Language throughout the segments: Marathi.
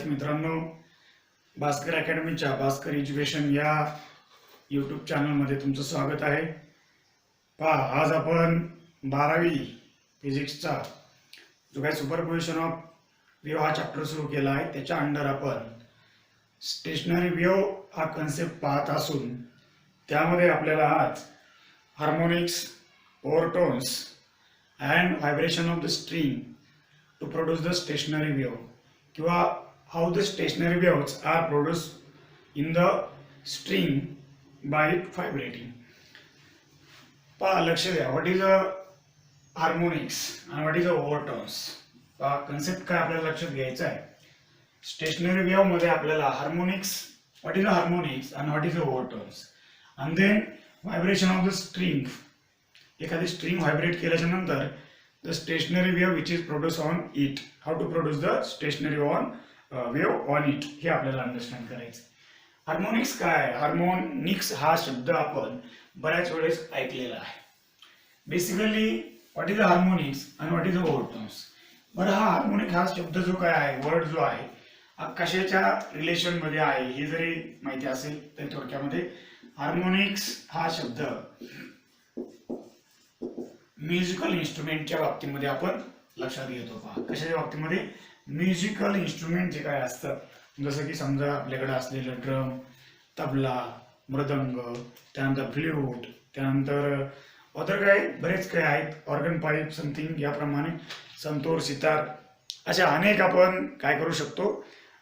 विद्यार्थी मित्रांनो, भास्कर अकॅडमीच्या भास्कर एज्युकेशन या यूट्यूब चॅनलमध्ये तुमचं स्वागत आहे। पहा, आज आपण 12वी फिजिक्सचा जो काही सुपरपोजिशन ऑफ वेव्ह हा चॅप्टर सुरू केला आहे, त्याच्या अंडर आपण स्टेशनरी वेव्ह हा कन्सेप्ट पाहत असून त्यामध्ये आपल्याला आज harmonics, overtones and vibration of the string to produce the stationary wave किंवा how the stationary waves are produced in the string by it vibrating. पहा, लक्ष द्या, what is a harmonics and what is a overtones. पहा, कन्सेप्ट काय आपल्याला लक्षात घ्यायचा आहे। स्टेशनरी वेव्ह मध्ये आपल्याला harmonics, what is a harmonics and what is a overtones, and then vibration of the string. एखादी स्ट्रिंग व्हायब्रेट केल्याच्या नंतर the stationary wave which is produced on it, how to produce the stationary wave on it, हे आपल्याला अंडरस्टँड करायचं। हार्मोनिक्स काय? हार्मोनिक्स हा शब्द आपण बऱ्याच वेळेस ऐकलेला आहे। Basically what is a harmonics आणि व्हॉट इज अ ओव्हरटोन्स। बरं, हा हार्मोनिक हा शब्द जो काय आहे, वर्ड जो आहे, हा कशाच्या रिलेशन मध्ये आहे हे जरी माहिती असेल तर थोडक्यामध्ये हार्मोनिक्स हा शब्द म्युझिकल इन्स्ट्रुमेंटच्या बाबतीमध्ये आपण लक्षात घेतो। पहा, कशाच्या बाबतीमध्ये? म्युझिकल इन्स्ट्रुमेंट जे काय असतात, जसं की समजा आपल्याकडे असलेलं ड्रम, तबला, मृदंग, त्यानंतर फ्ल्यूट, त्यानंतर अदर काय बरेच काय आहेत, ऑर्गन पाईप समथिंग, याप्रमाणे संतूर, सितार, अशा अनेक आपण काय करू शकतो,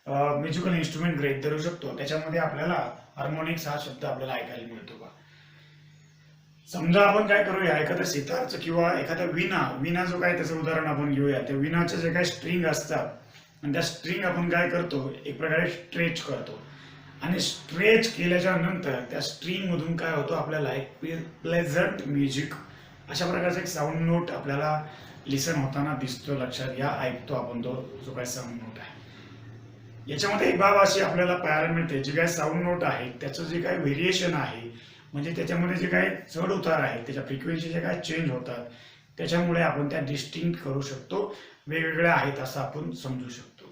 म्युझिकल इन्स्ट्रुमेंट गृहीत धरू शकतो। त्याच्यामध्ये आपल्याला हार्मोनिक्स हा शब्द आपल्याला ऐकायला मिळतो। का समजा आपण काय करूया, एखाद्या सितारचं किंवा एखादा विना जो काय त्याचं उदाहरण आपण घेऊया। त्या विनाचे जे काही स्ट्रिंग असतात आणि त्या स्ट्रिंग आपण काय करतो, एक प्रकारे स्ट्रेच करतो, आणि स्ट्रेच केल्याच्या नंतर त्या स्ट्रिंग मधून काय होतो, आपल्याला एक प्लेझंट म्युझिक अशा प्रकारचा एक साऊंड नोट आपल्याला लिसन होताना दिसतो। लक्षात घ्या, ऐकतो आपण तो जो काही साऊंड नोट आहे। याच्यामध्ये एक बाब अशी आपल्याला पाहायला मिळते, जे काही साऊंड नोट आहे त्याचं जे काही व्हेरिएशन आहे, म्हणजे त्याच्यामध्ये जे काही चढ उतार आहे, त्याच्या फ्रिक्वेन्सी जे काही चेंज होतात, त्याच्यामुळे आपण त्या डिस्टिंक्ट करू शकतो, वेगवेगळ्या आहेत असं आपण समजू शकतो।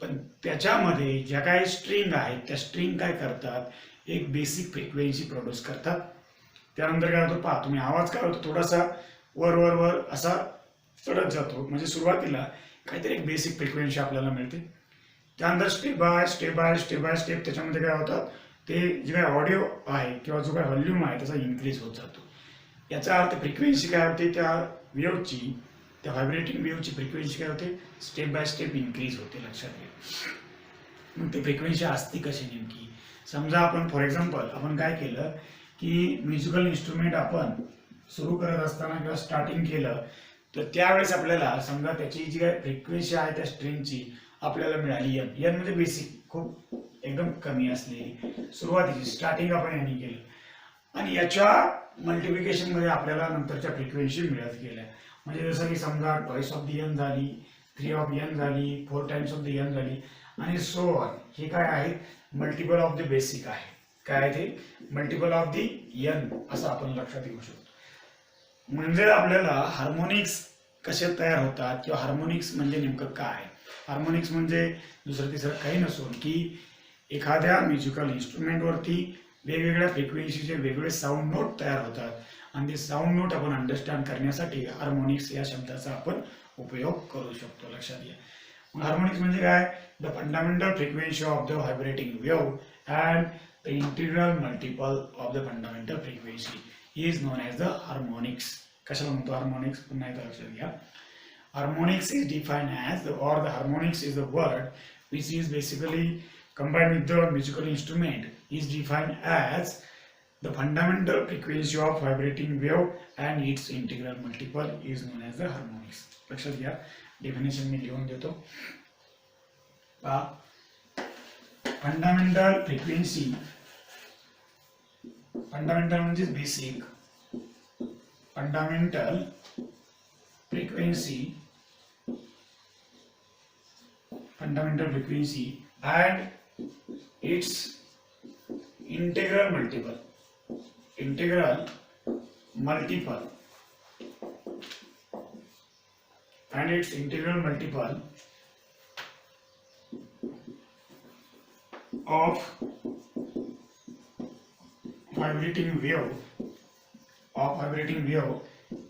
पण त्याच्यामध्ये ज्या काही स्ट्रिंग आहेत, त्या स्ट्रिंग काय करतात, एक बेसिक फ्रिक्वेन्सी प्रोड्यूस करतात। त्यानंतर काय होतं, पहा तुम्ही, आवाज काय होतो, थोडासा वर वर वर असा चढत जातो, म्हणजे सुरुवातीला काहीतरी एक बेसिक फ्रिक्वेन्सी आपल्याला मिळते। त्यानंतर स्टेप बाय स्टेप त्याच्यामध्ये काय होतात, ते जे काही ऑडिओ आहे किंवा जो काही व्हॉल्यूम आहे त्याचा इन्क्रीज होत जातो। याचा अर्थ फ्रिक्वेन्सी काय होते, त्या वेव्हची, त्या व्हायब्रेटिंग वेव्हची फ्रिक्वेन्सी काय होते, स्टेप बाय स्टेप इन्क्रीज होते। लक्षात घ्या। मग ती फ्रिक्वेन्सी असती कशी नेमकी? समजा आपण फॉर एक्झाम्पल आपण काय केलं की म्युझिकल इन्स्ट्रुमेंट आपण सुरू करत असताना किंवा स्टार्टिंग केलं, तर त्यावेळेस आपल्याला समजा त्याची जी काही फ्रिक्वेन्सी आहे त्या स्ट्रिंगची आपल्याला मिळाली एन म्हणजे बेसिक, खूप एकदम कमी असलेली सुरुवातीची स्टार्टिंग आपण यांनी केलं, आणि याच्या मल्टिप्लिकेशन मध्ये आपल्याला नंतरच्या फ्रिक्वेन्सी मिळत गेल्या। म्हणजे जसं की समजा ट्वाइस ऑफ द एन झाली, 3 ऑफ एन झाली, 4 टाइम्स ऑफ द एन झाली, आणि सो ऑन। हे काय आहे, मल्टिपल ऑफ द बेसिक आहे। काय आहे ते? मल्टिपल ऑफ द एन, असं आपण लक्षात घेऊ शकतो। म्हणजे आपल्याला हार्मोनिक्स कसे तयार होतात किंवा हार्मोनिक्स म्हणजे नेमकं काय? हार्मोनिक्स म्हणजे दुसरं तिसरं काही नसून की एखाद्या म्युझिकल इन्स्ट्रुमेंटवरती वेगवेगळ्या फ्रिक्वेन्सीचे वेगवेगळे साऊंड नोट तयार होतात, आणि ते साऊंड नोट आपण अंडरस्टँड करण्यासाठी हार्मोनिक्स या शब्दाचा आपण उपयोग करू शकतो। लक्षात घ्या। मग हार्मोनिक्स म्हणजे काय? The fundamental frequency of the vibrating wave and the integral multiple of the fundamental frequency is known as the harmonics. कशाला म्हणतो हार्मोनिक्स? पुन्हा एकदा लक्षात घ्या। Harmonics is defined as, or the harmonics is the word which is basically combined with the musical instrument, is defined as the fundamental frequency of vibrating wave and its integral multiple is known as the harmonics. लक्षात घ्या, डेफिनेशन मी लिहून देतो। फंडामेंटल फ्रिक्वेन्सी, फंडामेंटल म्हणजे basic, fundamental frequency and its integral multiple and its integral multiple of vibrating wave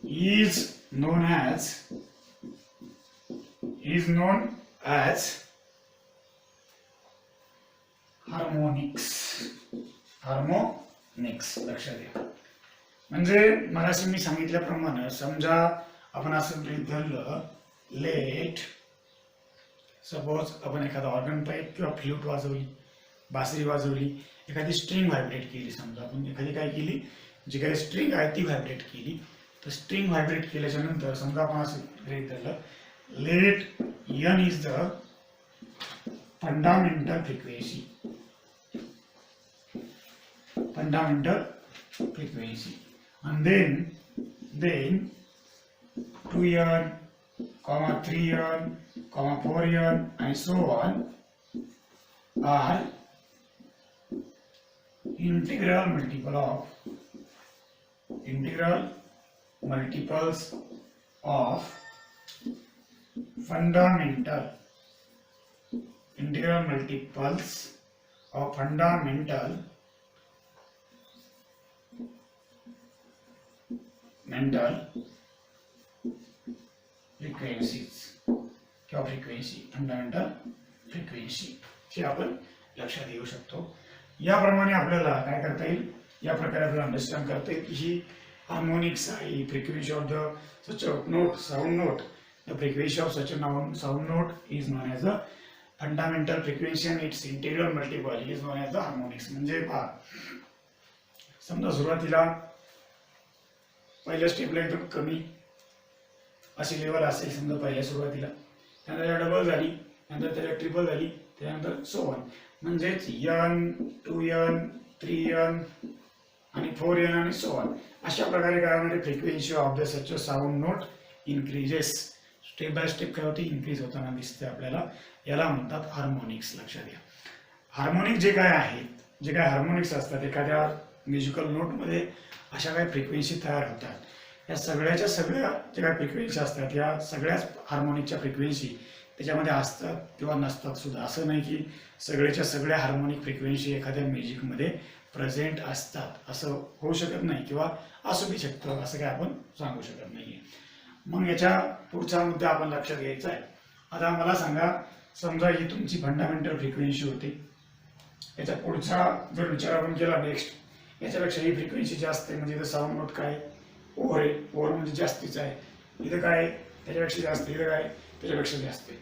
is known as harmonics लक्षात घ्या. म्हणजे मगाशी मी सांगितल्याप्रमाणे समजा आपण असं गृहीत धरलं, लेट सपोज आपण एखादा ऑर्गन पाईप किंवा फ्लूट वाजवली, बासरी वाजवली, एखादी स्ट्रिंग व्हायब्रेट केली, समजा आपण एखादी काय केली, जी काही स्ट्रिंग आहे ती व्हायब्रेट केली, तर स्ट्रिंग व्हायब्रेट केल्याच्या नंतर समजा आपण असं गृहीत धरलं, late n is the fundamental frequency and then 2n, 3n, 4n and so on are integral multiples of fundamental fundamental frequency हे आपण लक्षात घेऊ शकतो. याप्रमाणे आपल्याला काय करता येईल, या प्रकारे आपल्याला अंडरस्टँड करता येईल की ही हार्मोनिक्स आहे, frequency of the such a note, sound note. The frequency of such a sound note is known as the fundamental frequency and its integral multiple is known as the harmonics. म्हणजे पहा, समजा सुरुवातीला पहिल्या स्टेपला एकदम कमी अशी लेवल असेल समजा पहिल्या सुरुवातीला, त्यानंतर डबल झाली, नंतर त्याला ट्रिपल झाली, त्यानंतर सो ऑन. म्हणजेच n, 2n, 3n आणि 4n आणि सो ऑन अशा प्रकारे काय होणार, frequency of the such a sound note increases. Step by step काय होते, इन्क्रीज होताना दिसते आपल्याला. याला म्हणतात हार्मोनिक्स. लक्षात घ्या, हार्मोनिक्स जे काय आहेत, जे काय हार्मोनिक्स असतात, एखाद्या म्युझिकल नोटमध्ये अशा काही फ्रिक्वेन्सी तयार होतात. या सगळ्या जे काही फ्रिक्वेन्सी असतात, या सगळ्याच हार्मोनिकच्या फ्रिक्वेन्सी त्याच्यामध्ये असतात किंवा नसतात सुद्धा. असं नाही की सगळ्या हार्मोनिक फ्रिक्वेन्सी एखाद्या म्युझिकमध्ये प्रेझेंट असतात, असं होऊ शकत नाही किंवा असू बी शकतं, असं काय आपण सांगू शकत नाहीये. मग याच्या पुढचा मुद्दा आपण लक्षात घ्यायचा आहे. आता मला सांगा, समजा ही तुमची फंडामेंटल फ्रिक्वेन्सी होती, याच्या पुढचा जर विचार आपण केला नेक्स्ट, याच्यापेक्षा ही फ्रिक्वेन्सी जास्त आहे, म्हणजे इथं साऊंड नोट काय ओव्हर आहे, ओव्हर म्हणजे जास्तीच आहे, इथं काय त्याच्यापेक्षा जास्त, इथं काय त्याच्यापेक्षा जास्त आहे.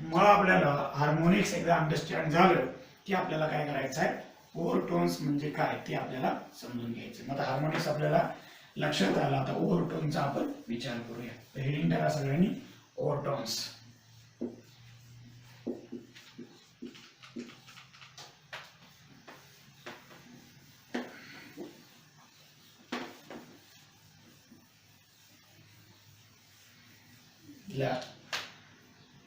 मग आपल्याला हार्मोनिक्स एकदा अंडरस्टँड झालं की आपल्याला काय करायचं आहे, ओव्हरटोन्स म्हणजे काय ते आपल्याला समजून घ्यायचं. मग आता हार्मोनिक्स आपल्याला लक्षात आला, आता ओव्हरटोनचा आपण विचार करूया. तर हेडिंग टाका सगळ्यांनी, ओव्हरटोन्स.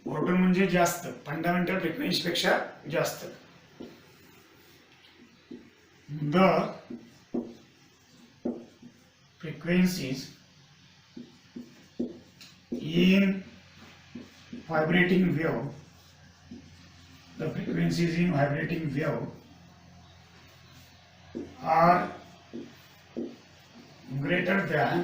ओव्हरटोन म्हणजे जास्त, फंडामेंटल फ्रिक्वेन्सी पेक्षा जास्त. The frequencies in vibrating wave, the frequencies in vibrating wave are greater than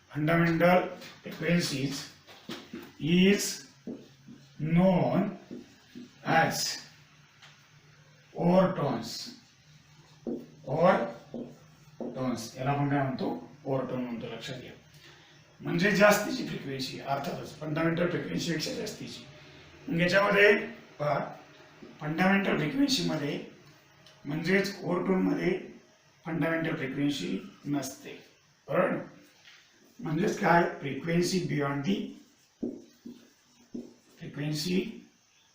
fundamental frequencies, is known as overtones. याला आपण काय म्हणतो, ओव्हरटोन म्हणतो. लक्षात घ्या, म्हणजे जास्तीची फ्रिक्वेन्सी, अर्थातच फंडामेंटल फ्रिक्वेन्सी पेक्षा जास्तीची. याच्यामध्ये फंडामेंटल फ्रिक्वेन्सी मध्ये म्हणजेच ओव्हरटोन मध्ये फंडामेंटल फ्रिक्वेन्सी नसते, बरोबर. म्हणजेच काय, frequency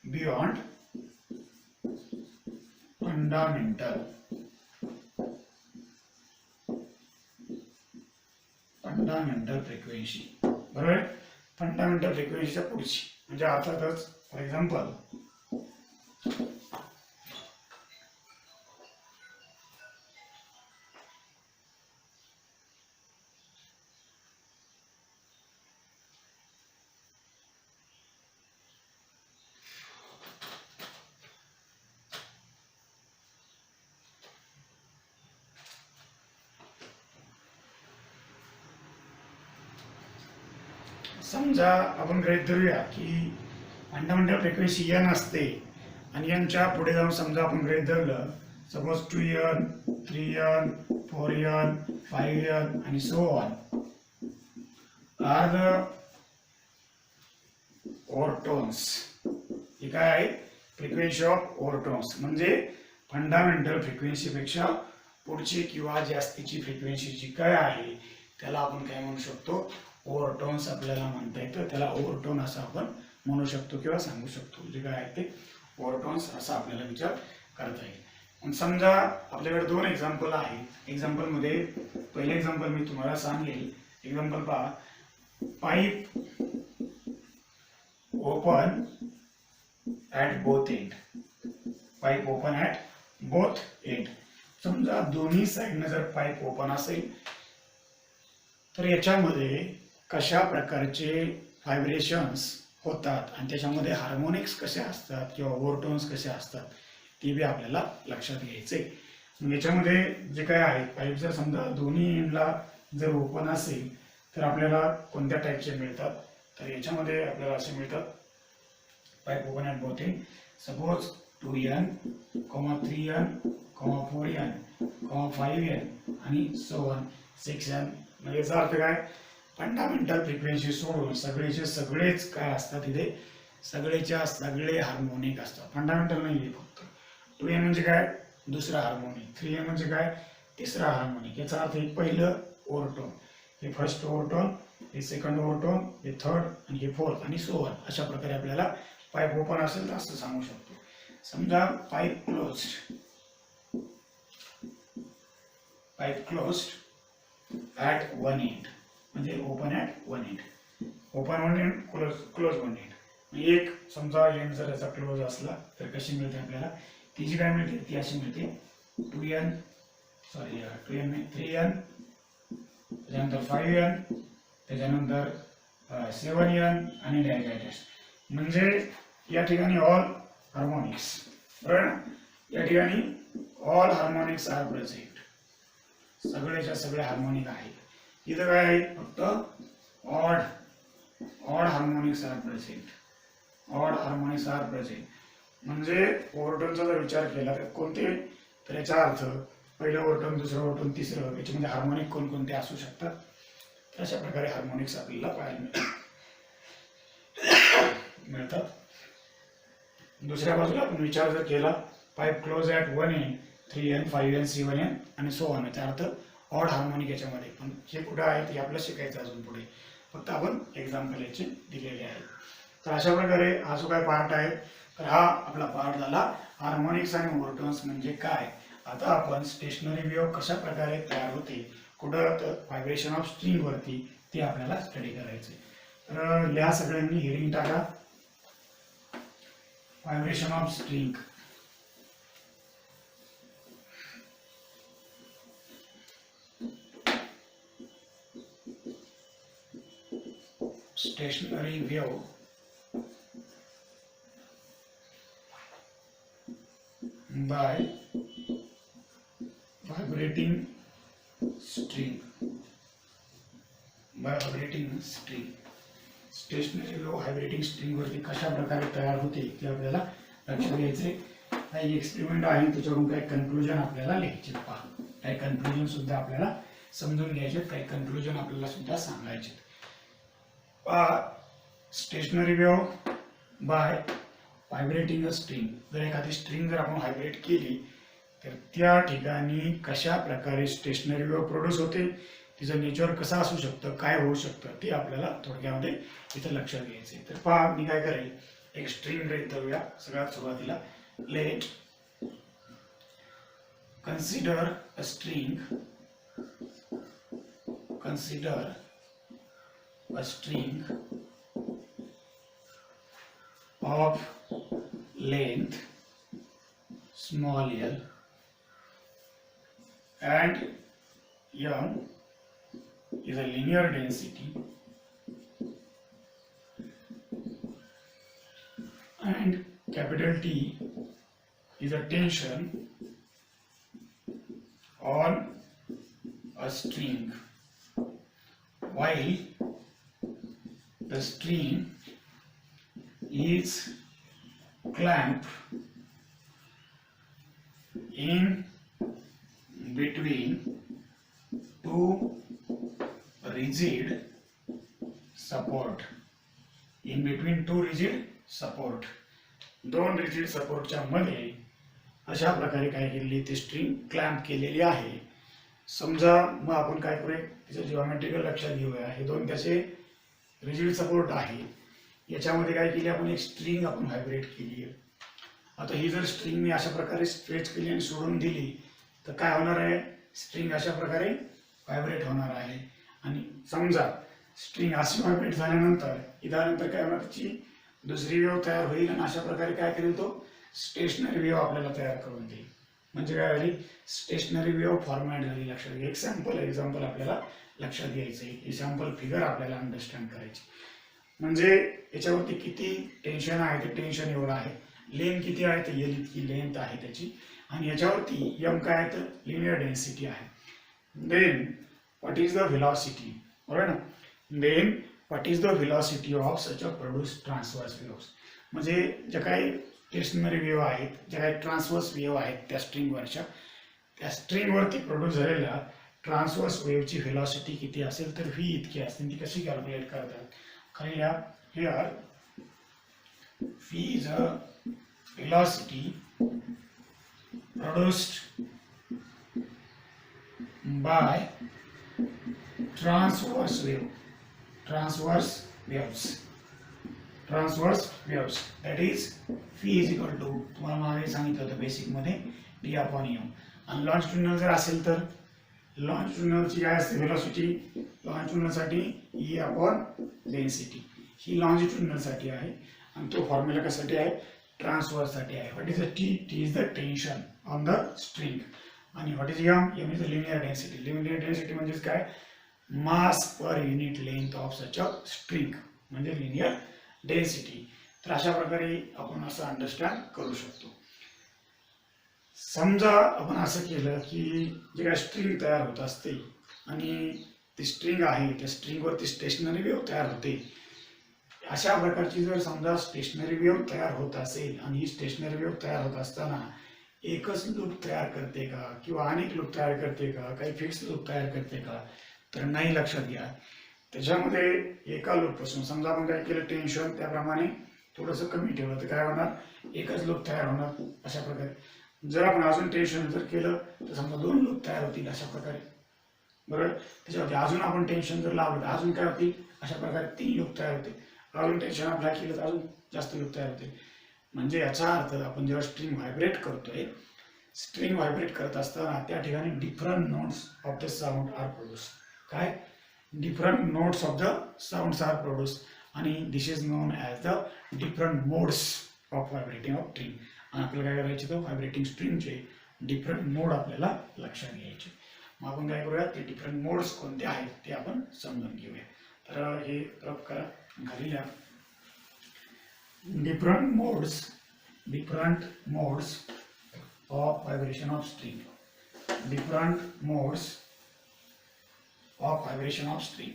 beyond fundamental fundamental frequency, बरोबर. फंडामेंटल फ्रिक्वेन्सीच्या पुढची म्हणजे अर्थातच फॉर एक्झाम्पल समजा आपण गृहीत धरूया की फंडामेंटल फ्रिक्वेन्सी एन असते आणि एनच्या पुढे जाऊन समजा आपण गृहीत धरलं suppose 2n 3n 4n 5n आणि so on are the overtones. ही काय आहे? Frequency of overtones. म्हणजे फंडामेंटल फ्रिक्वेन्सीपेक्षा पुढची किंवा जास्तीची फ्रिक्वेन्सी जी काय आहे त्याला आपण काय म्हणू शकतो? ओव्हरटोन्स आपल्याला म्हणता येतं. त्याला ओव्हरटोन असं आपण म्हणू शकतो किंवा सांगू शकतो. जे काय आहे ते ओव्हरटोन्स असा आपल्याला विचार करता येईल. पण समजा आपल्याकडे दोन एक्झाम्पल आहेत. एक्झाम्पलमध्ये पहिले एक्झाम्पल मी तुम्हाला सांगेल. एक्झाम्पल पहा, pipe open at both end. Pipe open at both end. समजा दोन्ही साईडनं जर पाईप ओपन असेल तर याच्यामध्ये कशा प्रकारचे व्हायब्रेशन्स होतात आणि त्याच्यामध्ये हार्मोनिक्स कसे असतात किंवा ओव्हरटोन्स कसे असतात ते बी आपल्याला लक्षात घ्यायचे. याच्यामध्ये जे काय आहे पाईप जर समजा दोन्ही एंडला जर ओपन असेल तर आपल्याला कोणत्या टाईपचे मिळतात? तर याच्यामध्ये आपल्याला असे मिळतात pipe open at both end. Suppose 2n, 3n, 4n, 5n आणि सो ऑन 6n. म्हणजे याचा अर्थ काय? फंडामेंटल फ्रिक्वेन्सी सोडून सगळेच काय असतात इथे? सगळे हार्मोनिक असतात. फंडामेंटल नाही आहे फक्त. 2n म्हणजे काय? दुसरा हार्मोनिक. 3n म्हणजे काय? तिसरा हार्मोनिक. याचा अर्थ हे पहिलं ओव्हरटोन, हे फर्स्ट ओव्हरटोन, हे सेकंड ओव्हरटोन, हे थर्ड आणि हे फोर्थ आणि सो ऑन. अशा प्रकारे आपल्याला पाईप ओपन असेल तर असं सांगू शकतो. समजा pipe closed at one end. म्हणजे open at one end. Open one end, close one end. एक समजा एंड जर याचा क्लोज असला तर कशी मिळते आपल्याला? ती जी काय मिळते ती अशी मिळते 3n, त्याच्यानंतर 5n, त्याच्यानंतर 7n आणि डॅश डॅश डॅश. म्हणजे या ठिकाणी ऑल हार्मोनिक्स, बरोबर ना? या ठिकाणी ऑल हार्मोनिक्स आर प्रेझेंट. सगळे हार्मोनिक आहेत. इथं काय आहे? फक्त odd harmonics are present. Odd harmonics are present. म्हणजे ओव्हरटोनचा जर विचार केला तर कोणते? तर याचा अर्थ पहिलं ओव्हरटोन, दुसरं ओव्हरटोन, तिसरं, याच्यामध्ये हार्मोनिक कोणकोणते असू शकतात? तर अशा प्रकारे हार्मोनिक्स आपल्याला पाहायला मिळतात. दुसऱ्या बाजूला आपण विचार जर केला pipe close at one end 3n, 5n, 7n आणि सो ऑन. याचा अर्थ ऑड हार्मोनिक याच्यामध्ये. पण हे कुठं आहे ते आपल्याला शिकायचं अजून पुढे. फक्त आपण एक्झाम्पल याचे दिलेले आहे. तर अशा प्रकारे हा जो काय पार्ट आहे तर हा आपला पार्ट झाला हार्मोनिक्स आणि ओव्हरटोन्स म्हणजे काय. आता आपण स्टेशनरी वेव्ह कशा प्रकारे तयार होते, कुठं तर व्हायब्रेशन ऑफ स्ट्रिंग वरती, ते आपल्याला स्टडी करायचे. तर या सगळ्यांनी हेडिंग टाका, vibration of string. Stationery wave by vibrating string. Stationery wave vibrating string वरती कशा प्रकारे तयार होते ते आपल्याला लक्षात घ्यायचे. काही एक्सपेरिमेंट आहे त्याच्यावरून काही कन्क्लुजन आपल्याला लिहायचे. पहा, काही कन्क्लुजन सुद्धा आपल्याला समजून घ्यायचे, काही कन्क्लुजन आपल्याला सुद्धा सांगायचे. Stationary wave by vibrating a string. जर एखादी स्ट्रिंग जर आपण व्हायब्रेट केली तर त्या ठिकाणी कशा प्रकारे स्टेशनरी वेव्ह प्रोड्यूस होते, तिचं नेचर कसं असू शकतं, काय होऊ शकतं ते आपल्याला थोडक्यामध्ये इथं लक्षात घ्यायचे. तर पहा, मी काय करेल, एक स्ट्रिंग गृहीत धरूया. सगळ्यात सुरुवातीला let consider a string a string of length small l and m is a linear density and capital T is a tension on a string while the string is clamped in between two rigid support. In between two rigid support. दोन रिजिड सपोर्टच्या मध्ये अशा प्रकारे काय केलेली ती स्ट्रिंग क्लॅम्प केलेली आहे. समजा मग आपण काय करूया तिचं जिओमेट्रिकल लक्षात घेऊया. हे दोन त्याचे रिजिड सपोर्ट आहे. याच्यामध्ये काय केली आपण एक स्ट्रिंग आपण व्हायब्रेट केली आहे. आता ही जर स्ट्रिंग मी अशा प्रकारे स्ट्रेच केली आणि सोडून दिली तर काय होणार आहे स्ट्रिंग अशा प्रकारे व्हायब्रेट होणार आहे. आणि समजा स्ट्रिंग अशी व्हायब्रेट झाल्यानंतर इदानंतर काय होणार त्याची दुसरी वेव्ह तयार होईल आणि अशा प्रकारे काय करेल तो स्टेशनरी वेव्ह आपल्याला तयार करून देईल. म्हणजे काय झाली स्टेशनरी वेव्ह फॉर्मॅट झाली. लक्षात घ्या. एक सॅम्पल एक्झाम्पल आपल्याला लक्षात घ्यायचं आहे. ही सॅम्पल फिगर आपल्याला अंडरस्टँड करायची. म्हणजे याच्यावरती किती टेन्शन आहे ते टेन्शन एवढं आहे. लेंथ किती आहे तर एल इतकी लेंथ आहे त्याची. आणि याच्यावरती एम काय आहे तर लिनियर डेन्सिटी आहे. Then what is the velocity बरोबर ना. Then what is the velocity of such a produce transverse waves. म्हणजे ज्या काही स्टेशनरी वेव्ह आहेत ज्या काही ट्रान्सवर्स वेव्ह आहेत त्या स्ट्रिंगवरच्या त्या स्ट्रिंगवरती प्रोड्यूस झालेल्या ट्रान्सवर्स वेव्हची व्हेलॉसिटी किती असेल तर व्ही इतकी असते. ती कशी कॅल्क्युलेट करतात खाली लिहा. Here V is a velocity produced by transverse waves that is phi is equal to तुम्हाला मागे सांगितलं होतं बेसिक मध्ये d upon m. आणि लॉन्जिट्युडिनल जर असेल तर लॉन्जिट्युडिनलची काय असते व्हेलॉसिटी लॉन्जिट्युडिनल साठी e upon density. ही लॉन्जिट्युडिनल साठी आहे आणि तो फॉर्म्युला कशासाठी आहे ट्रान्सवर्स साठी आहे. What is the T T is the tension on the string आणि what is M M is the linear density. Linear density म्हणजे काय mass per unit length of such a string म्हणजे लिनियर डेन्सिटी. तर अशा प्रकारे आपण असं अंडरस्टँड करू शकतो. समजा आपण असं केलं की जे काय स्ट्रिंग तयार होत असते आणि ती स्ट्रिंग आहे त्या स्ट्रिंगवरती स्टेशनरी वेव्ह तयार होते. अशा प्रकारची जर समजा स्टेशनरी वेव्ह तयार होत असेल आणि ही स्टेशनरी वेव्ह तयार होत असताना एकच लूप तयार करते का किंवा अनेक लूप तयार करते का काही फिक्स लूप तयार करते का तर नाही. लक्षात घ्या. त्याच्यामध्ये एका लूप पासून समजा आपण काय केलं टेन्शन त्याप्रमाणे थोडंसं कमी ठेवलं तर काय होणार एकच लूप तयार होणार. अशा प्रकारे जर आपण अजून टेन्शन जर केलं तर समजा दोन लूप तयार होतील अशा प्रकारे बरोबर. त्याच्यावरती अजून आपण टेन्शन जर लावलं तर अजून काय होतील अशा प्रकारे 3 लूप तयार होते. अजून टेन्शन अप्लाय केलं तर अजून जास्त लूप तयार होते. म्हणजे याचा अर्थ आपण जेव्हा स्ट्रिंग व्हायब्रेट करतोय स्ट्रिंग व्हायब्रेट करत असताना त्या ठिकाणी different notes of the sound are produce. काय different notes of the sounds are produce आणि this is known as the different modes of vibrating of string. आणि आपल्याला काय करायचे तर व्हायब्रेटिंग स्ट्रिंगचे डिफरंट मोड आपल्याला लक्षात घ्यायचे. मग आपण काय करूया ते डिफरंट मोड्स कोणते आहेत ते आपण समजून घेऊया. तर हे रफ करा खाली लिहा. different modes of vibration of string. Different modes of vibration of string.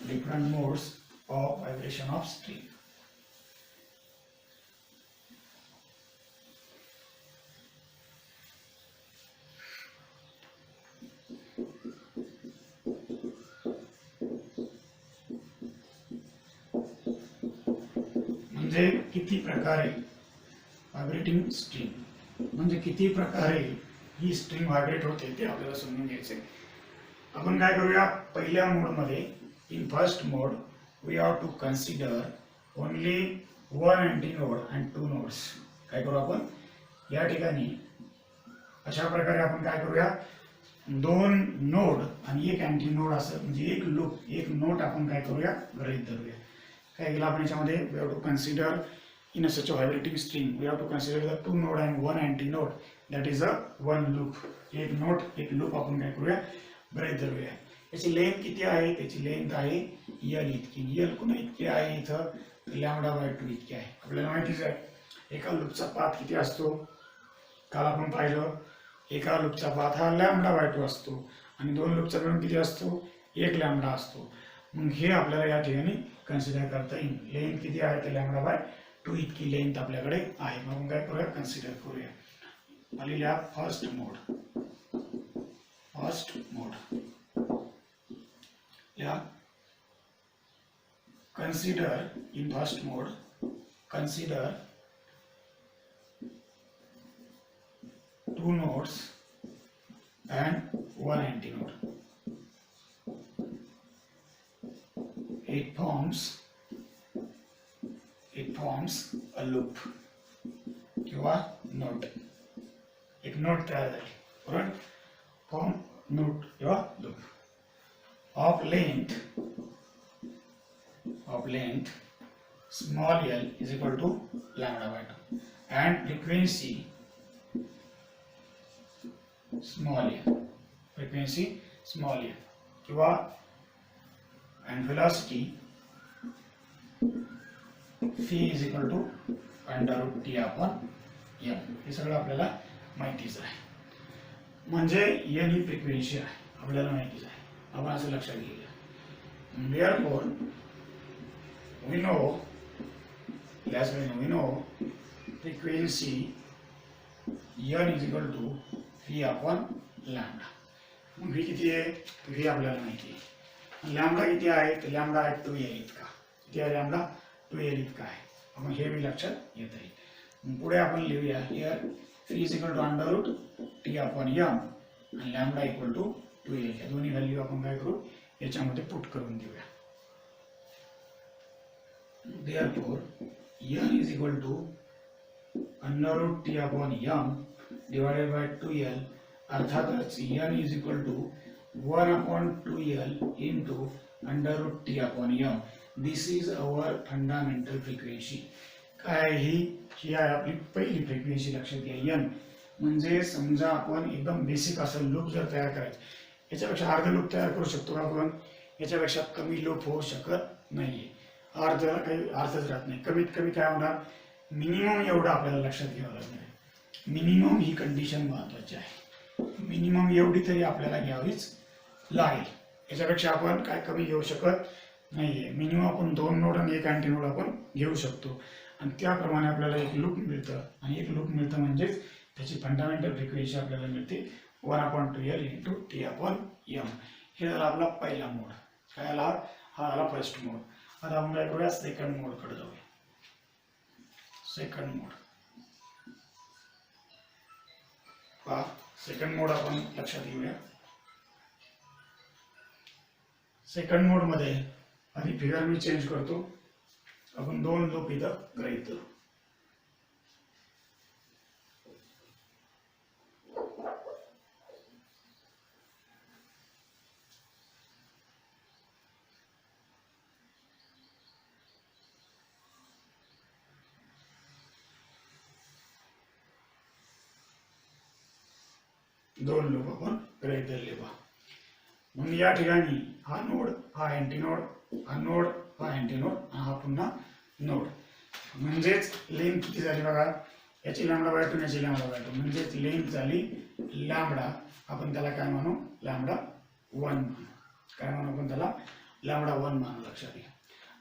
Different modes of vibration of string. म्हणजे किती प्रकारे व्हायब्रेटिंग स्ट्रिंग म्हणजे किती प्रकारे ही स्ट्रिंग व्हायब्रेट होते ते आपल्याला समजून घ्यायचे. आपण काय करूया पहिल्या मोड मध्ये in first mode we have to consider only one antinode and 2 nodes. काय करू आपण या ठिकाणी अशा प्रकारे आपण काय करूया दोन नोड आणि एक अँटी नोड असं म्हणजे एक लूप एक नोट आपण काय करूया गृहीत धरूया. काय केलं आपण याच्यामध्ये we have to consider in a such a vibrating string we have to consider the two node and one antinode that is a one loop. एक नोट एक लूप आपण काय करूया गृहीत धरूया. याची लेंथ किती आहे त्याची लेंथ आहे एल इतकी. एल कुणा इतकी आहे इथं λ/2 इतकी आहे. आपल्याला माहितीच आहे एका लूपचा पाथ किती असतो काल आपण पाहिलं एका लूपचा पाथ हा λ/2 असतो आणि दोन लूपचा मिळून किती असतो 1 λ असतो. मग हे आपल्याला या ठिकाणी कन्सिडर करता येईल. लेंथ किती आहे ते λ/2 इतकी लेंथ आपल्याकडे आहे. मग काय करूया कन्सिडर करूया. लिहिल्या फर्स्ट मोड या consider in first mode consider two nodes and one antinode. It forms a loop किंवा नोट. एक नोट तयार झाली बरोबर. फॉर्म नोट किंवा loop of length small l is equal to λ/2 and frequency small l किंवा and velocity phi is equal to √T/m. हे सगळं आपल्याला माहितीच आहे. म्हणजे n ही फ्रिक्वेन्सी आहे आपल्याला माहितीच आहे. आपण असं लक्षात घेऊया. therefore we know frequency n is equal to phi/λ. मग v किती आहे v आपल्याला माहिती आहे. लॅम्बडा किती आहे तर लॅम्बडा आहे 2l इतका. किती आहे लॅम्बडा 2l इतका आहे. मग हे मी लक्षात येत आहे. मग पुढे आपण लिहूया here phi is equal to √T/m आणि लॅम्बडा इक्वल टू 2l. या दोन्ही व्हॅल्यू आपण काय करू याच्यामध्ये पुट करून देऊया. therefore n is equal to √T/m divided by 2l. अर्थातच n is equal to 1/2l into √T/m. This is our fundamental frequency. काय ही आहे आपली पहिली फ्रिक्वेन्सी. लक्षात घ्या n म्हणजे समजा आपण एकदम बेसिक असं लूप जर तयार करायचं याच्यापेक्षा अर्ध लूप तयार करू शकतो का आपण. याच्यापेक्षा कमी लूप होऊ शकत नाहीये. अर्ध्याला काही अर्थच राहत नाही. कमीत कमी काय होणार मिनिमम एवढं आपल्याला लक्षात घ्यावं लागणार. मिनिमम ही कंडिशन महत्वाची आहे. मिनिमम एवढी तरी आपल्याला घ्यावीच लागेल. याच्यापेक्षा आपण काय कमी घेऊ शकत नाहीये. मिनिमम आपण 2 नोड आणि एक अँटीनोड आपण घेऊ शकतो आणि त्याप्रमाणे आपल्याला एक लूप मिळतं आणि एक लूप मिळतं म्हणजेच त्याची फंडामेंटल फ्रिक्वेन्सी आपल्याला मिळते 1/2l into T/m. हे झाला आपला पहिला मोड. काय झाला हा झाला फर्स्ट मोड. आता आपण काय करूया सेकंड मोड कडे जाऊया. सेकंड मोड पहा. सेकंड मोड आपण लक्षात घेऊया. सेकंड मोड मध्ये आधी फिगर मी चेंज करतो. आपण 2 लूप इथं गृहीत धरू. दोन लूप आपण गृहीत धरले पहा. मग या ठिकाणी हा नोड हा अँटीनोड हा नोड हा अँटीनोड हा पुन्हा नोड. म्हणजेच लेंथ किती झाली बघा. याची λ/2 याची λ/2 म्हणजेच लेंथ झाली लॅम्बडा. आपण त्याला काय म्हणू λ1 म्हणू. काय म्हणू आपण त्याला λ1 म्हणू. लक्षात घ्या.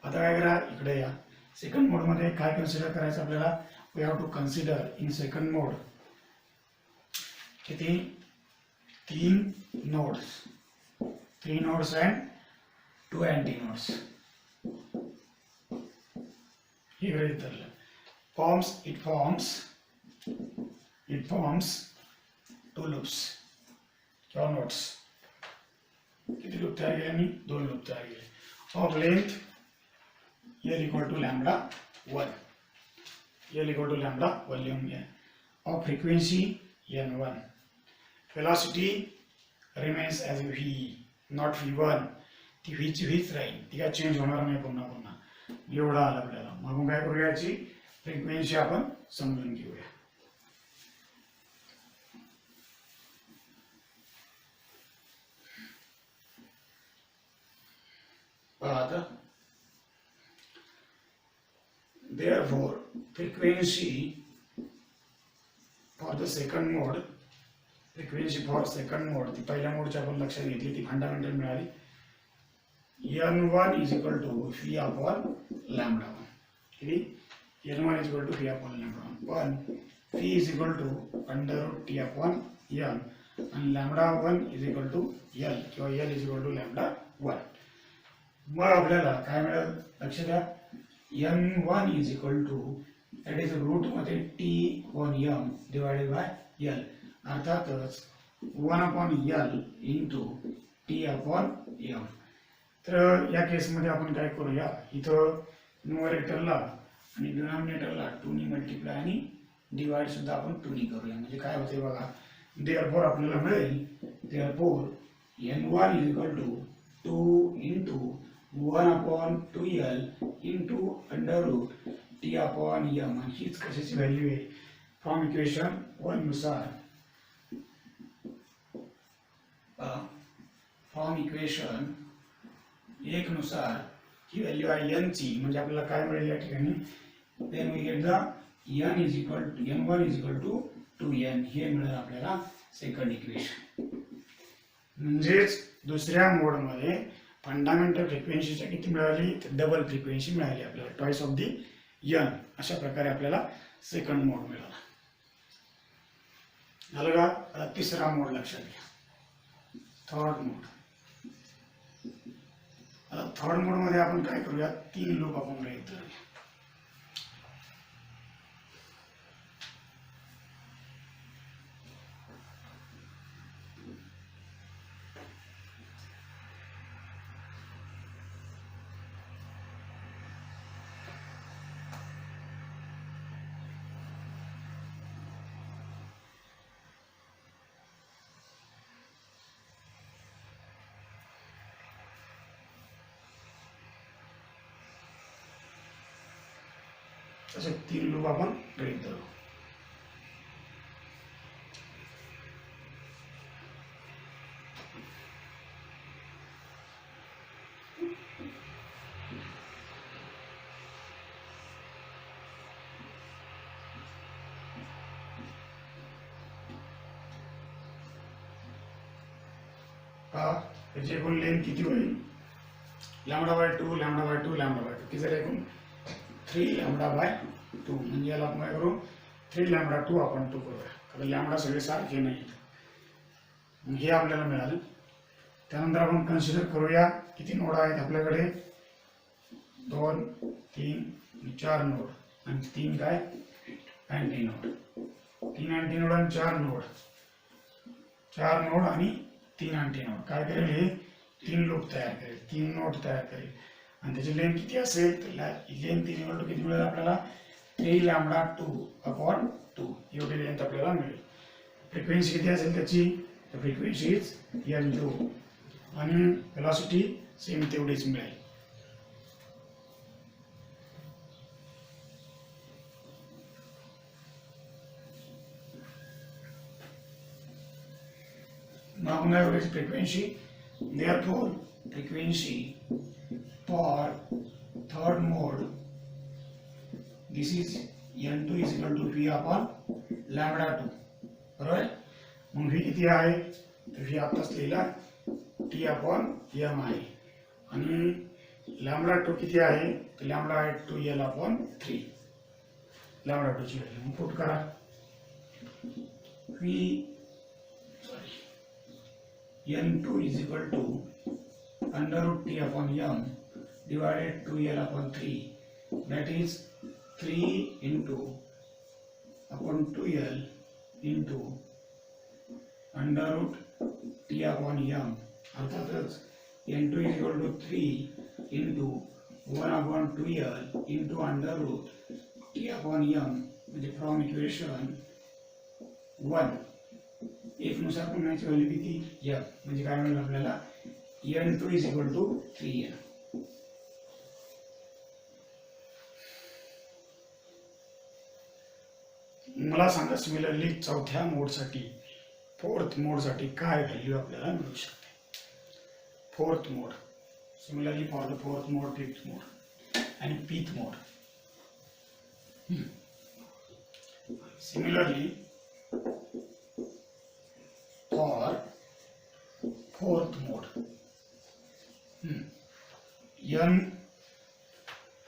आता काय करा इकडे या. सेकंड मोड मध्ये काय कन्सिडर करायचं आपल्याला. We have to consider in second mode किती 3 nodes and 2 antinodes. हे गृहीत धरलं. It forms 2 loops किंवा nodes. किती लूप तयार केले मी 2 लूप तयार केले. Of length l equal to λ1. l equal to λ1 लिहून घ्या. Of frequency n1. velocity remains as V, not V1. ती व्हीची व्हीच राहील, ती काय चेंज होणार नाही पुन्हा पुन्हा. एवढं आलं आपल्याला. मग काय करूया, याची फ्रिक्वेन्सी आपण समजून घेऊया. आता therefore frequency for the second mode, frequency for second mode, ती पहिल्या मोडची आपण लक्षात घेतली, ती फंडामेंटल मिळाली. n1 is equal to phi upon lambda 1. किती? n1 is equal to phi upon lambda 1. पण phi is equal to under root t upon n आणि lambda 1 is equal to l किंवा l is equal to lambda 1. मग आपल्याला काय मिळेल लक्ष द्या, n1 is equal to that is root मध्ये t upon m divided by l, अर्थातच 1 upon l into t upon m. तर या केसमध्ये आपण काय करूया, इथं न्यूमरेटरला आणि डिनॉमिनेटरला 2 ने मल्टिप्लाय आणि डिवाइड सुद्धा आपण 2 ने करूया. म्हणजे काय होते बघा, देअरफॉर आपल्याला मिळेल therefore n1 is equal to 2 into 1 upon 2l into under root t upon m. आणि हीच कशाची व्हॅल्यू आहे, फ्रॉम इक्वेशन 1 नुसार, फ्रॉम इक्वेशन 1 नुसार ही व्हॅल्यू आहे n ची. म्हणजे आपल्याला काय मिळेल या ठिकाणी, then we get the n is equal to n1 is equal to 2n. हे मिळेल आपल्याला सेकंड इक्वेशन. म्हणजेच दुसऱ्या मोडमध्ये फंडामेंटल फ्रिक्वेन्सीच्या किती मिळाली, तर डबल फ्रिक्वेन्सी मिळाली आपल्याला, ट्वाइस ऑफ दी n. अशा प्रकारे आपल्याला सेकंड मोड मिळाला. झालं का? आता तिसरा मोड लक्षात घ्या, थर्ड मोड. आता थर्ड मोड मध्ये आपण काय करूया, 3 लूप आपण गृहीत धरूया. तसे 3 लूप आपण गृहीत धरू. त्याची एकूण लेंथ किती होईल, λ/2 λ/2 λ/2, किती झाले एकूण 3 λ/2. म्हणजे याला आपण काय करू, 3 λ/2 आपण 2 करूया, कारण लॅम्बडा सगळे सारखे नाहीत. हे आपल्याला मिळालं. त्यानंतर आपण कन्सिडर करूया किती नोड आहेत आपल्याकडे, 2 3 4 नोड आणि 3 काय अँटी नोड. 3 अँटी नोड आणि 4 नोड, 4 नोड आणि 3 अँटी नोड काय करेल, हे 3 लूप तयार करेल, 3 नोड तयार करेल. आणि त्याची लेंथ किती असेल, तर लेंथ इक्वल टू किती मिळेल आपल्याला, 3 λ/2/2 एवढी लेंथ आपल्याला मिळेल. फ्रिक्वेन्सी किती असेल त्याची, तर फ्रिक्वेन्सी इज l2 आणि वेलोसिटी सेम तेवढीच मिळेल. मग एवढीच frequency. Therefore frequency for third mode, this is n2 is equal to v upon λ2. बरोबर. मग v किती आहे, तर v आताच लिहिला t upon m आहे आणि λ2 किती आहे, तर λ/2l upon 3 λ2 ची व्हॅल्यू. मग पुट करा, n2 is equal to under root t upon m divided 2l upon 3, that is 3 into upon 2l into under root t upon m. अर्थातच n2 is equal to 3 into 1 upon 2l into under root t upon m. म्हणजे फ्रॉम इक्वेशन 1 एक नुसार पुन्हाची व्हॅल्यू किती एफ, म्हणजे काय मिळेल आपल्याला n2 is equal to 3n. मला सांगा सिमिलरली चौथ्या मोडसाठी फोर्थ मोडसाठी काय व्हॅल्यू आपल्याला मिळू शकते. Fourth mode similarly for the fourth mode, fifth mode आणि pth mode. Similarly for fourth mode n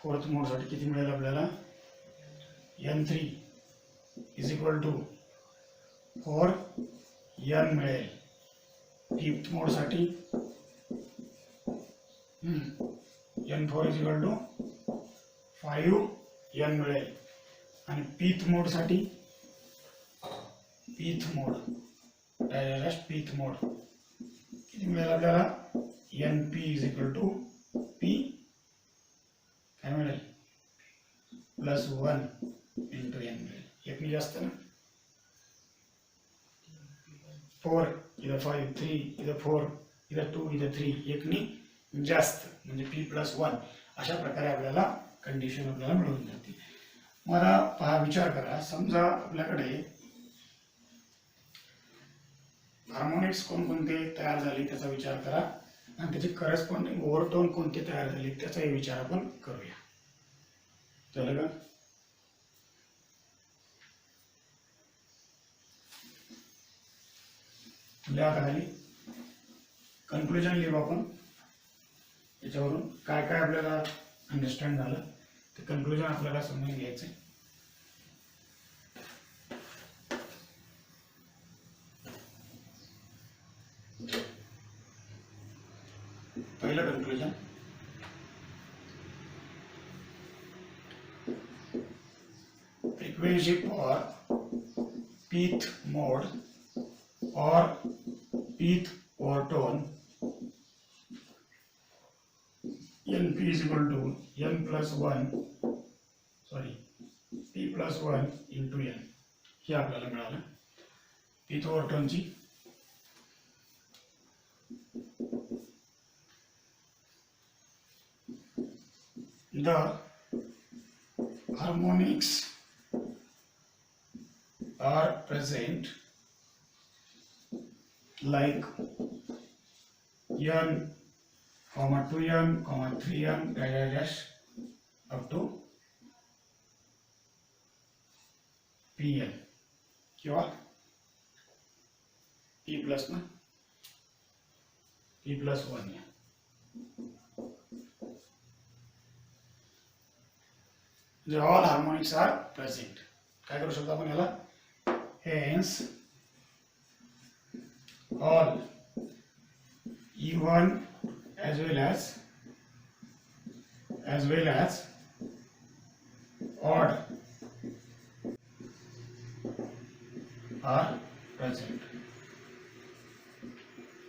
fourth mode साठी किती मिळेल आपल्याला n3 is equal to 4 n मिळेल. फिफ्थ मोड साठी n4 is equal to 5 n मिळेल. आणि पीथ मोड साठी पीथ मोड पीथ मोड किती मिळेल आपल्याला np is equal to p काय मिळेल प्लस 1 इंटू n मिळेल. एकनी जास्त ना 4 इधर 5 3 इधर 4 इधर 2 इधर 3 एकनी जास्त म्हणजे p प्लस 1 अशा प्रकारे आपल्याला कंडिशन आपल्याला मिळून जाते. मला पहा विचार करा, समजा आपल्याकडे हार्मोनिक्स कोणकोणते तयार झाले त्याचा विचार करा आणि त्याचे करस्पॉन्डिंग ओव्हरटोन कोणते तयार झाले त्याचाही विचार आपण करूया. झालं का? लिहा खाली कन्क्लुजन लिहू आपण. याच्यावरून काय काय आपल्याला अंडरस्टँड झालं ते कन्क्लुजन आपल्याला समजून घ्यायचं. पहिलं conclusion, frequency for pth mode और pth overtone np is equal to n plus 1 sorry p plus 1 into n हे आपल्याला मिळालं. पीथ ओवरटोनची the harmonics are present like n, 2n, 3n dash up to pn किंवा p plus ना p plus 1 या. all harmonics are present. काय करू शकतो आपण याला, hence all even as well as odd are present.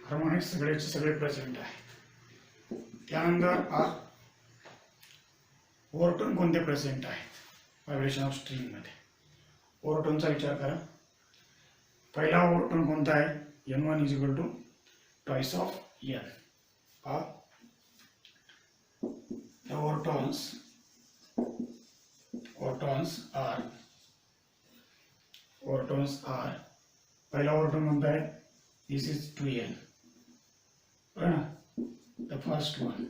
Harmonics सगळेचे सगळे प्रेझेंट आहेत. त्यानंतर ओव्हरटोन कोणते प्रेझेंट आहेत व्हायब्रेशन ऑफ स्ट्रिंग मध्ये. ओव्हरटोनचा विचार करा. पहिला ओव्हरटोन कोणता आहे, n1 is equal to twice of n. The overtones are पहिला ओव्हरटोन कोणता आहे, this is 2n the first one,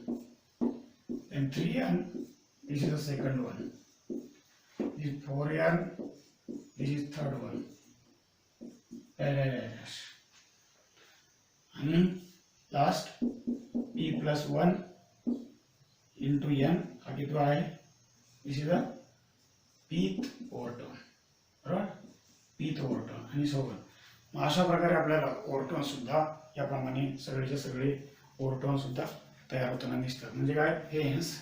then 3n, this is the second one, this is 4n, this is third one, and last p plus 1 into n हा किती आहे, this is the pith overtone, बरोबर, pith overtone आणि so on. अशा प्रकारे आपल्याला ओव्हरटोन सुद्धा याप्रमाणे सगळेचे सगळे ओव्हरटोन सुद्धा तयार होताना दिसतात. म्हणजे काय, hence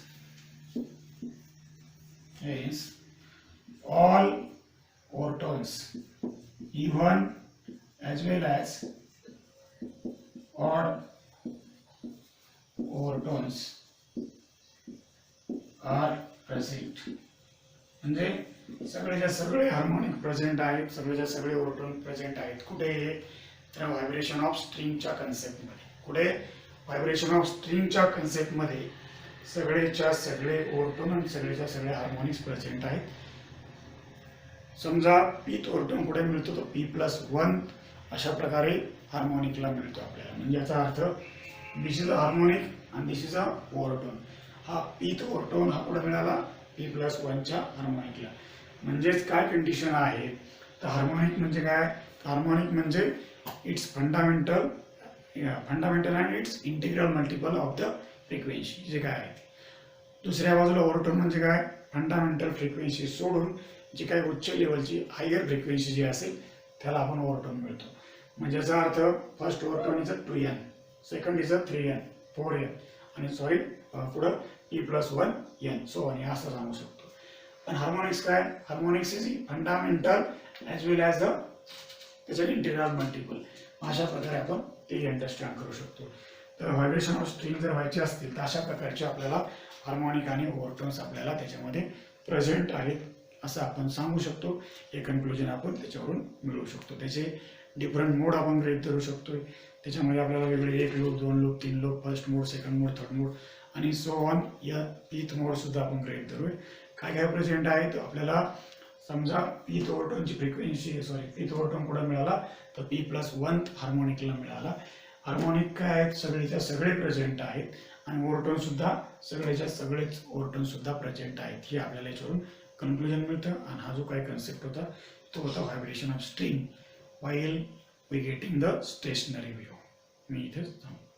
all overtones even as well as odd overtones are present. म्हणजे सगळेच्या सगळे हार्मोनिक प्रेझेंट आहेत, सगळेच्या सगळे ओव्हरटोन प्रेझेंट आहेत. कुठे, तर व्हायब्रेशन ऑफ स्ट्रिंगच्या कन्सेप्टमध्ये कुठे व्हायब्रेशन ऑफ स्ट्रिंगच्या कन्सेप्टमध्ये सगळेच्या सगळे ओव्हरटोन आणि सगळेच्या सगळे हार्मोनिक्स प्रेझेंट आहेत. समजा पीथ ओव्हरटोन कुठे मिळतो तो P+1 अशा प्रकारे हार्मोनिकला मिळतो आपल्याला. म्हणजे याचा earth this is a harmonic आणि दिस इज अ ओव्हरटोन. हा पीथ ओव्हरटोन हा कुठे मिळाला P+1च्या हार्मोनिकला. म्हणजेच काय कंडिशन आहे तर हार्मोनिक म्हणजे काय, हार्मोनिक म्हणजे its fundamental and it's integral multiple of the frequency जे काय आहे. दुसऱ्या बाजूला ओव्हरटोन म्हणजे काय, फंडामेंटल फ्रिक्वेन्सी सोडून जी काही उच्च लेवलची हायर फ्रिक्वेन्सी जी असेल त्याला आपण ओव्हरटोन मिळतो. म्हणजे याचा अर्थ first overtone is a 2n, second is a 3n, 4n आणि सॉरी पुढं P+1n सो आणि असं सांगू शकतो. पण हार्मोनिक्स काय, harmonics is fundamental as well as the त्याच्या इंटिग्रल मल्टिपल. अशा प्रकारे आपण ते अंडरस्टँड करू शकतो. तर व्हायब्रेशन ऑफ स्ट्रिंग जर व्हायचे असतील तर अशा प्रकारचे आपल्याला हार्मोनिक आणि ओव्हरटोन्स आपल्याला त्याच्यामध्ये प्रेझेंट आहेत असं आपण सांगू शकतो. हे कन्क्लुजन आपण त्याच्यावरून मिळवू शकतो. त्याचे डिफरंट मोड आपण गृहीत धरू शकतो. त्याच्यामध्ये आपल्याला वेगळे 1 लूप, 2 लूप, 3 लूप, फर्स्ट मोड, सेकंड मोड, थर्ड मोड आणि सो ऑन या पीथ मोड सुद्धा आपण गृहीत धरूया. काय काय प्रेझेंट आहे तर आपल्याला समजा पीथ ओव्हरटोनची फ्रिक्वेन्सी पीथ ओव्हरटोन कुठे मिळाला तर P+1 हार्मोनिकला मिळाला. हार्मोनिक काय आहेत सगळेच्या सगळे प्रेझेंट आहेत आणि ओव्हरटोन सुद्धा सगळेच्या सगळेच ओव्हरटोन सुद्धा प्रेझेंट आहेत. हे आपल्याला याच्यावरून कन्क्लुजन मिळतं. आणि हा जो काही कन्सेप्ट होता तो होता vibration of string while we getting the stationary wave. मी इथेच थांबतो.